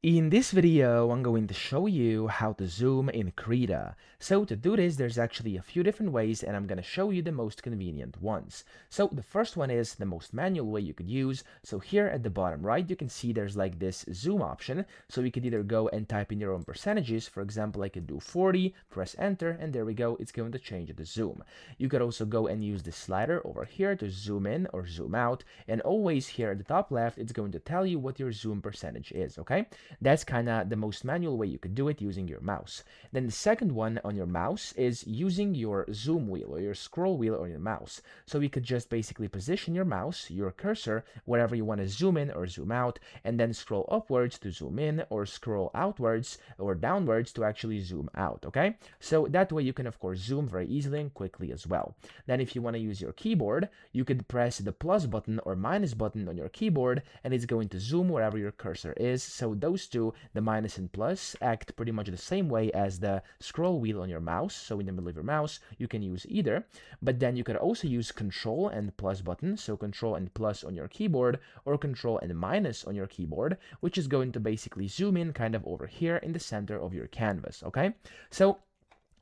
In this video, I'm going to show you how to zoom in Krita. So to do this, there's actually a few different ways and I'm going to show you the most convenient ones. So the first one is the most manual way you could use. So here at the bottom right, you can see there's like this zoom option. So you could either go and type in your own percentages. For example, I could do 40, press enter, and there we go. It's going to change the zoom. You could also go and use the slider over here to zoom in or zoom out. And always here at the top left, it's going to tell you what your zoom percentage is, okay? That's kind of the most manual way you could do it using your mouse. Then the second one on your mouse is using your zoom wheel or your scroll wheel on your mouse. So you could just basically position your mouse, your cursor, wherever you want to zoom in or zoom out, and then scroll upwards to zoom in or scroll outwards or downwards to actually zoom out, okay? So that way you can of course zoom very easily and quickly as well. Then if you want to use your keyboard, you could press the plus button or minus button on your keyboard and it's going to zoom wherever your cursor is. So those two, the minus and plus, act pretty much the same way as the scroll wheel on your mouse. So in the middle of your mouse, you can use either, but then you could also use control and plus button. So control and plus on your keyboard or control and minus on your keyboard, which is going to basically zoom in kind of over here in the center of your canvas, okay? So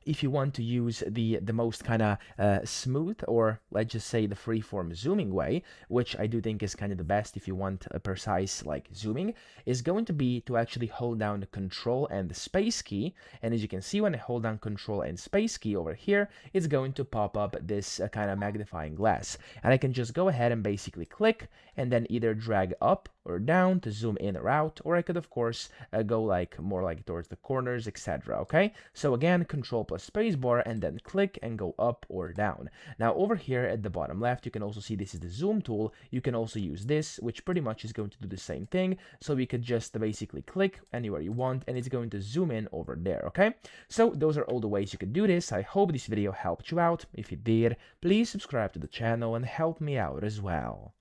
if you want to use the most kind of smooth, or let's just say the freeform zooming way, which I do think is kind of the best if you want a precise like zooming, is going to be to actually hold down the control and the space key. And as you can see, when I hold down control and space key over here, it's going to pop up this kind of magnifying glass, and I can just go ahead and basically click and then either drag up or down to zoom in or out, or I could of course go like more like towards the corners, etc. Okay, so again, control plus space bar and then click and go up or down. Now over here at the bottom left, you can also see this is the zoom tool. You can also use this, which pretty much is going to do the same thing. So we could just basically click anywhere you want and it's going to zoom in over there. Okay, so those are all the ways you could do this. I hope this video helped you out. If it did, please subscribe to the channel and help me out as well.